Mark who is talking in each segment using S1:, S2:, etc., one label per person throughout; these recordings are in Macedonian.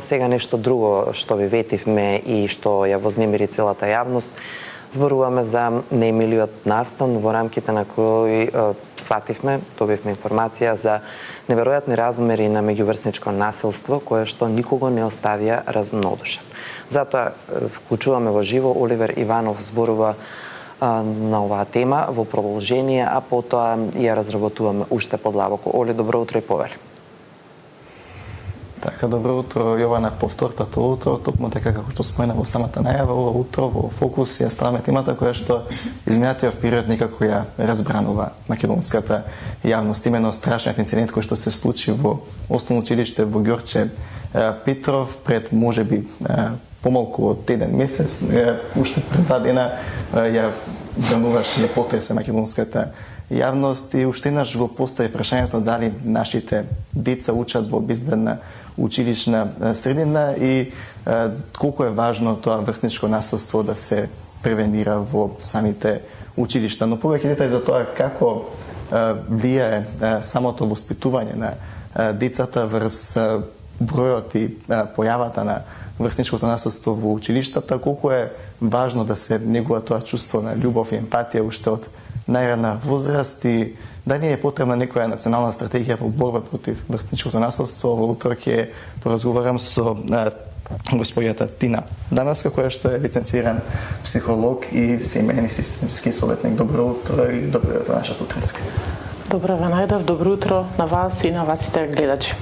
S1: Сега нешто друго што ви ветивме и што ја вознемири целата јавност, зборуваме за неемилиот настан во рамките на кој свативме, добивме информација за неверојатни размери на меѓуврсничко насилство кое што никого не оставија размнодушен. Затоа вклучуваме во живо Оливер Иванов зборува на оваа тема во продолжение, а потоа ја разработуваме уште подлабоко. Оли, добро утро и повели.
S2: Така, добро утро, Јована, повторното утро, токму така како што спомена во самата најава, ова утро во фокус ја ставаме темата која што изминатиот период некако ја разбранува македонската јавност, именно страшниот инцидент кој што се случи во Основно училиште во Ѓорче Петров пред можеби помалку од еден месец, уште пред 2 дена ја брануваше, ја потресе македонската јавност и уште еднаш го постави прашањето дали нашите деца учат во безбедна училишна средина и колку е важно тоа врсничко насилство да се превенира во самите училишта. Но повеќе детали за тоа како влијае самото воспитување на децата врз бројот и појавата на врсничкото насилство во училиштата, колку е важно да се негува тоа чувство на љубов и емпатија уште од најрана возраст и дали е потребна некоја национална стратегија во борба против врсничкото насилство. Во утро ќе поразговарам со господјата Тина Данаска, која што е лиценциран психолог и семејен и системски советник. Добро утро и добро утро нашата утринска.
S3: Добро ве најдов, добро утро на вас и на вашите гледачи.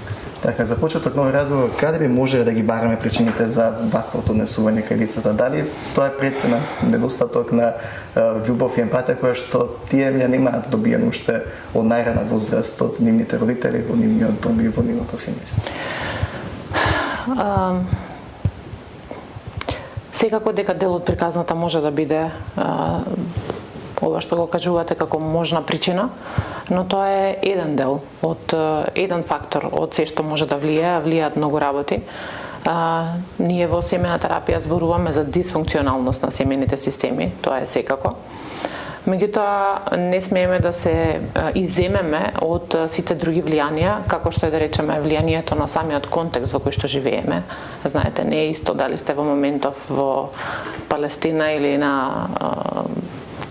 S2: Така, за почеток на овој разговор, каде би можеле да ги бараме причините за ваквото однесување кај децата? Дали тоа е прецена недостаток на љубов и емпатија која што тие ја немаат добиено уште од најрана возраст од нивните родители, во нивниот дом и во нивното семејство?
S3: Секако дека дел од приказната може да биде ова што го кажувате како можна причина, но тоа е еден дел од еден фактор од се што може да влијаат многу работи. Ние во семејна терапија зборуваме за дисфункционалност на семејните системи, тоа е секако. Меѓутоа не смееме да се изземеме од сите други влијанија, како што е да речеме влијанието на самиот контекст во кој што живееме. Знаете, не е исто дали сте во моментов во Палестина или на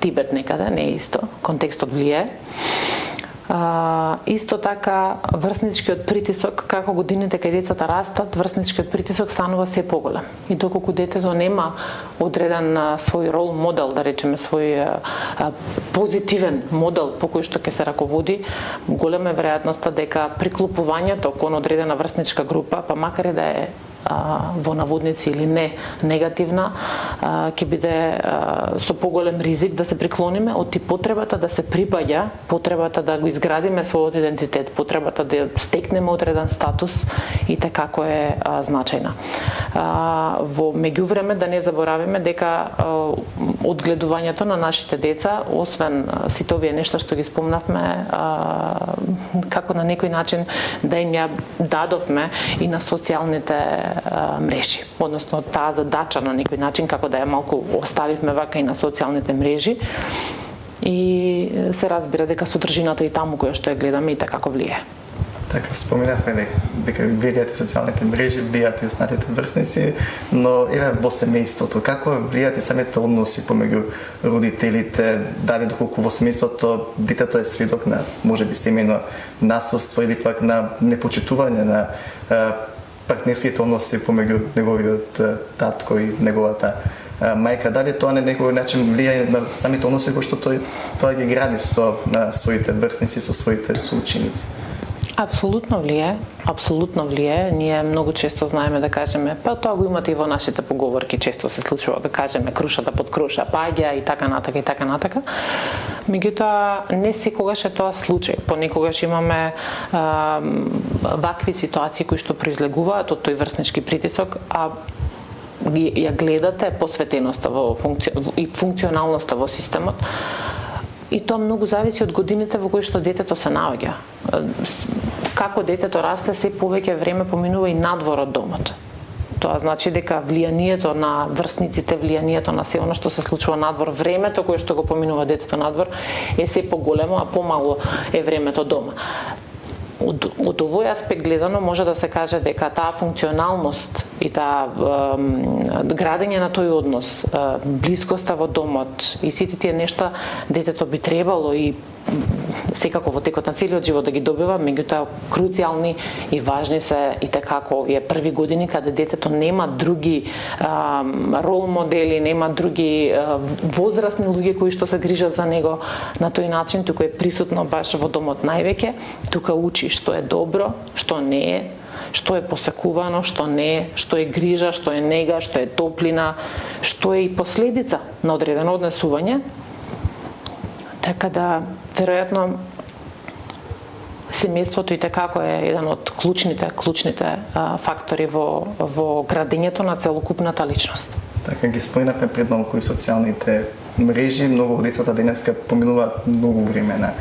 S3: Тибет некаде, не е исто, контекстот влијае. Исто така, врсничкиот притисок, како годините кај децата растат, врсничкиот притисок станува се поголем. И доколку детето нема одреден свој рол модел, да речеме, свој позитивен модел по кој што ќе се раководи, голема е веројатноста дека приклопувањето кон одредена врсничка група, па макар и да е во наводници или не негативна, ќе биде со поголем ризик да се приклониме од потребата да се припаѓа, потребата да го изградиме својот идентитет, потребата да стекнеме одреден статус и така како е значајна. Во меѓувреме да не заборавиме дека одгледувањето на нашите деца, освен сите овие нешта што ги спомнавме, како на некој начин да им ја дадовме и на социјалните мрежи, односно таа задача на некој начин како да ја малку оставивме вака и на социјалните мрежи и се разбира дека содржината и таму која што ја гледаме и така како влијае.
S2: Така, споменавме дека влијаат и социјалните мрежи, влијаат и останатите врсници, но еве во семејството, како влијаат и самите односи помеѓу родителите, дали доколку во семејството детето е сведок на можеби семејно насилство или пак на непочитување на партнерските односи помеѓу неговиот татко и неговата мајка, дали тоа на некој начин влијае на самите односи кои што тоа ги гради со своите врсници, со своите соученици?
S3: Апсолутно влијае. Ние многу често знаеме да кажеме, па тоа го имате и во нашите поговорки, често се случува да кажеме крушата под круша паѓа и така натака и така натака. Меѓутоа не секогаш е тоа случај. Понекогаш имаме вакви ситуации кои што произлегуваат од тој врснички притисок, а ја гледате посветеноста во и функционалноста во системот. И тоа многу зависи од годините во кои што детето се наоѓа. Како детето расте, се повеќе време поминува и надвор од домот. Тоа значи дека влијанието на врсниците, влијанието на се она што се случува надвор, времето кое што го поминува детето надвор е се поголемо, а помало е времето дома. од овој аспект гледано може да се каже дека таа функционалност и таа градење на тој однос, блискоста во домот и сите тие нешта детето би требало и секако во текот на целиот живот да ги добива, меѓутоа круцијални и важни се и како овие први години каде детето нема други рол модели, нема други возрастни луѓе кои што се грижат за него на тој начин, туку е присутно баш во домот највеќе, тука учи што е добро, што не е, што е посакувано, што не е, што е грижа, што е нега, што е топлина, што е и последица на одредено однесување. Така да, веројатно, семејството и како е еден од клучните фактори во градењето на целокупната личност.
S2: Така ги споменавме пред малку и социјалните мрежи, многу од децата денеска поминуваат многу време на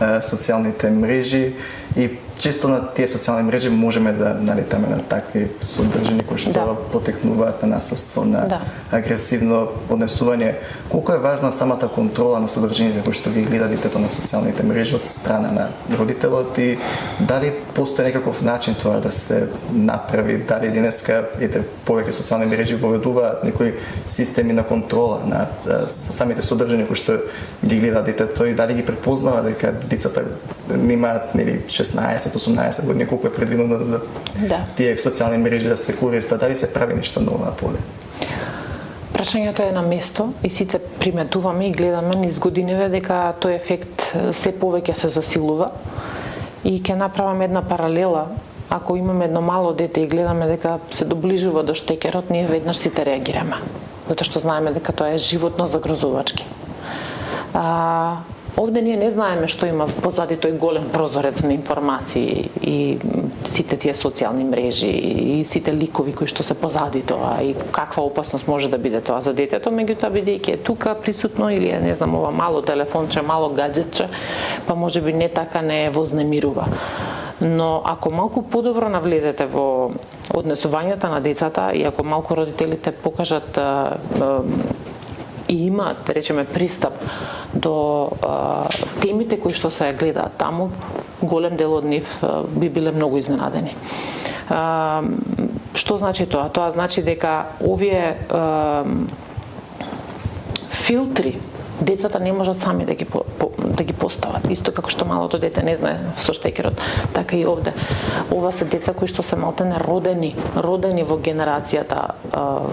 S2: социјалните мрежи и често на тие социјални мрежи можеме да налетаме на такви содржини кои што потекнуваат на насилство, на агресивно однесување. Колку е важна самата контрола на содржините кои што ги гледа детето на социјалните мрежи од страна на родителот и дали постои некаков начин тоа да се направи, дали денеска повеќе социјални мрежи воведуваат некои системи на контрола на самите содржини кои што ги гледа детето и дали ги препознава дека децата немаат 16-18 години, колку е предвидено за тие социјални мрежи да се користат, дали се прави нешто на оваа поле?
S3: Прашањето е на место и сите приметуваме и гледаме низ годиниве дека тој ефект се повеќе се засилува и ќе направам една паралела. Ако имаме едно мало дете и гледаме дека се доближува до штекерот, ние веднаш сите реагираме, затоа што знаеме дека тоа е животно загрозувачки. Овде ние не знаеме што има позади тој голем прозорец на информации и сите тие социјални мрежи и сите ликови кои што се позади тоа и каква опасност може да биде тоа за детето, меѓутоа бидејќи е тука присутно или е, не знам, ова мало телефонче, мало гаджетче, па можеби не така не вознемирува. Но ако малку подобро навлезете во однесувањата на децата и ако малку родителите покажат и имаат, да речеме, пристап до темите кои што се гледаат таму, голем дел од нив би биле многу изненадени. Што значи тоа? Тоа значи дека овие филтри децата не можат сами да ги постават. Исто како што малото дете не знае со штекерот, така и овде. Ова се деца кои што се малтене родени во генерацијата,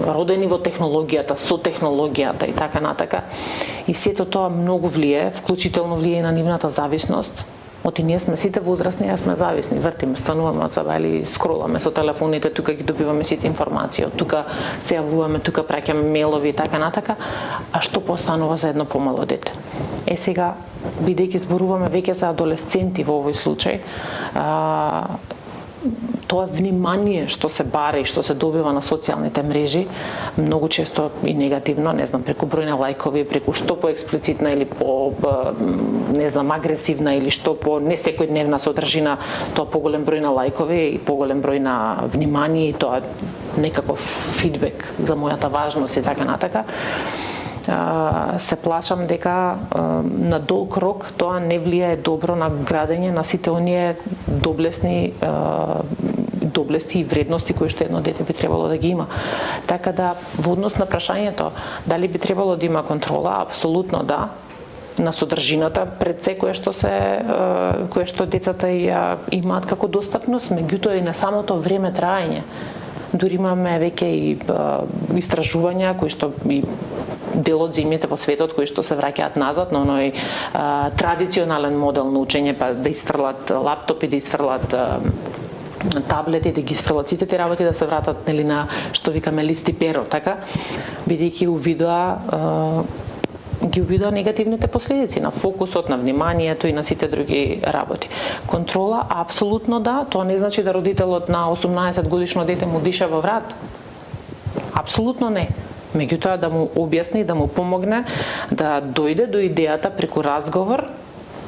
S3: родени во технологијата, со технологијата и така натака. И сето тоа многу влие, вклучително влие и на нивната зависност. Оти ние сме сите возрастни, а сме зависни, вртиме, стануваме од себе или скроламе со телефоните, тука ги добиваме сите информации, од тука се јавуваме, тука праќаме мејлови и така натака. А што постанува за едно помало дете? Сега, бидејќи зборуваме веќе за адолесценти во овој случај, тоа внимание што се бара и што се добива на социјалните мрежи, многу често и негативно, не знам, преку број на лајкови, преку што поексплицитна или по, не знам, агресивна или што по не секојдневна содржина, тоа поголем број на лајкови и поголем број на внимание и тоа некаков фидбек за мојата важност и така натака. Се плашам дека на долг рок тоа не влијае добро на градење на сите оние доблести и вредности кои што едно дете би требало да ги има. Така да, во однос на прашањето дали би требало да има контрола, апсолутно да, на содржината пред се кое што децата ја имаат како достапност, меѓутоа и на самото време траење. Дури имаме веќе и истражувања кои што и дел од земјите во светот кои што се враќаат назад на оној традиционален модел на учење, па да isfрлат лаптопи, да isfрлат таблети, да ги isfрлат сите тие работи, да се вратат нели на што викаме листи перо, така, бидејќи ги увидоа негативните последици на фокусот, на вниманието и на сите други работи. Контрола, апсолутно да, тоа не значи да родителот на 18 годишно дете му диша во врат. Апсолутно не. Меѓутоа да му објасни, да му помогне да дојде до идејата преку разговор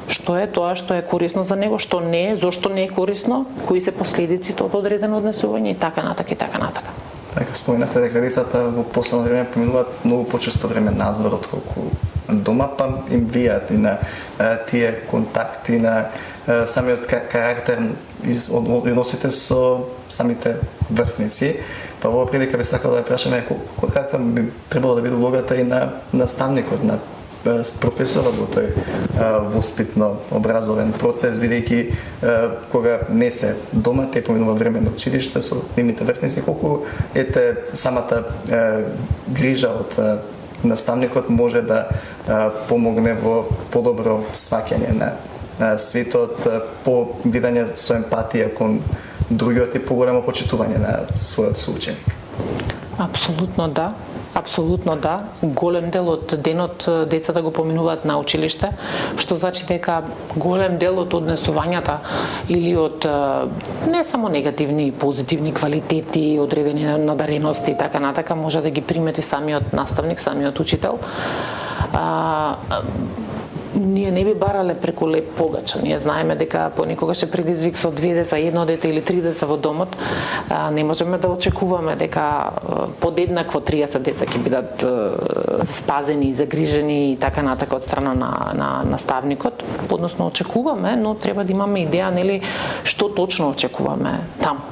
S3: што е тоа што е корисно за него, што не е, зошто не е корисно, кои се последиците од одредено однесување и така натака и така натака.
S2: Така споменавте дека децата во последно време поминуваат многу почесто време надвор отколку дома, па им влијаат и на тие контакти, на самиот карактер и односите со самите врсници. Па во прилика би сакал да прашаме каква би требало да биде улогата и на наставникот, на професорот во тој воспитно-образовен процес, бидејќи кога не се дома, те поминуваат време на училиште со нивните врсници, колку самата грижа од наставникот може да помогне во подобро сваќање на светот, по видење со емпатија кон другиот и поголемо почитување на својот соученик.
S3: Апсолутно да. Апсолутно да. Голем дел од денот децата го поминуваат на училиште, што значи дека голем дел од однесувањата или од не само негативни и позитивни квалитети, одредени надарености и така натака, може да ги примети самиот наставник, самиот учител. Ние не би барале преку леп погача. Ние знаеме дека понекогаш е предизвик со 2 деца, 1 дете или 3 деца во домот. Не можеме да очекуваме дека подеднакво 30 деца ќе бидат спазени и загрижени и така натака од страна на наставникот. Односно очекуваме, но треба да имаме идеја, нели, што точно очекуваме там.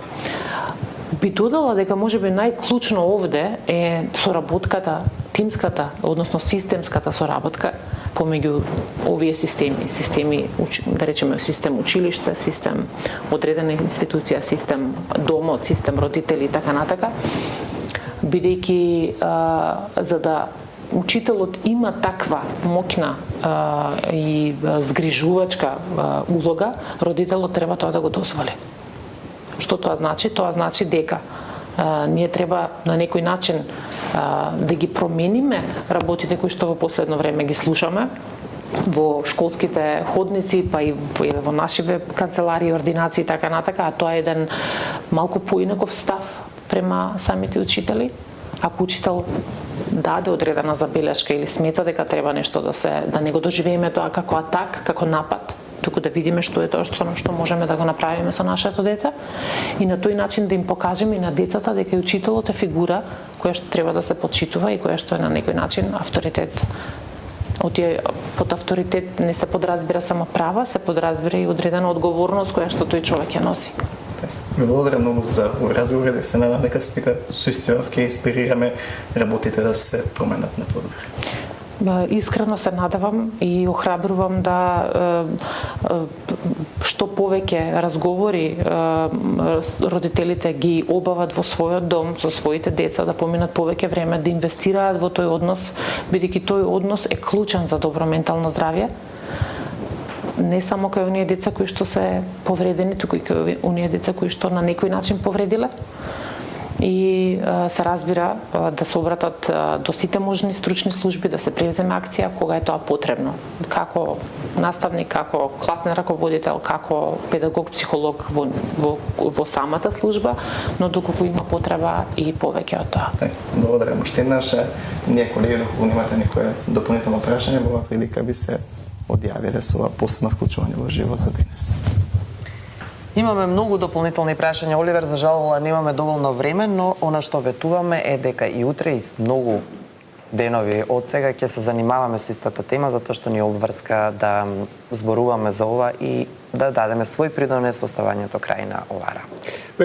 S3: Би додала дека можеби најклучно овде е соработката, тимската, односно системската соработка помеѓу овие системи, да речеме систем училиште, систем одредена институција, систем домот, систем родители и така натака, бидејќи за да учителот има таква моќна и згрижувачка улога, родителот треба тоа да го дозволи. Што тоа значи? Тоа значи дека ние треба на некој начин да ги промениме работите кои што во последно време ги слушаме во школските ходници, па и во нашите канцеларии, ординации и така натака, а тоа е еден малку поинаков став према самите учители. Ако учител даде одредена забелешка или смета дека треба нешто да не го доживееме тоа како атак, како напад, туку да видиме што е тоа што можеме да го направиме со нашето дете и на тој начин да им покажеме и на децата дека и учителот е фигура која што треба да се почитува и која што е на некој начин авторитет. Под авторитет не се подразбира само права, се подразбира и одредена одговорност која што тој човек ја носи.
S2: Ви благодарам многу за разговор и се надам дека со истиот ќе инспирираме работите да се променат на подобро.
S3: Искрено се надевам и охрабрувам да што повеќе разговори родителите ги обават во својот дом со своите деца, да поминат повеќе време, да инвестираат во тој однос, бидејќи тој однос е клучен за добро ментално здравје. Не само кај оние деца кои што се повредени, туку и кај оние деца кои што на некој начин повредиле. И се разбира да се обратат до сите можни стручни служби, да се превземе акција кога е тоа потребно. Како наставник, како класен раководител, како педагог, психолог во самата служба, но доколку има потреба и повеќе од тоа.
S2: Благодарам уште еднаш. Ние колеги, доколку немате никое дополнително прашање, во оваа прилика би се одјавиле со ова посебно вклучување во живот за денес.
S1: Имаме многу дополнителни прашања, Оливер, за жал немаме доволно време, но она што ветуваме е дека и утре и многу денови од сега ќе се занимаваме со истата тема, затоа што ни обврска да зборуваме за ова и да дадеме свој придонес во ставањето крај на оваа работа.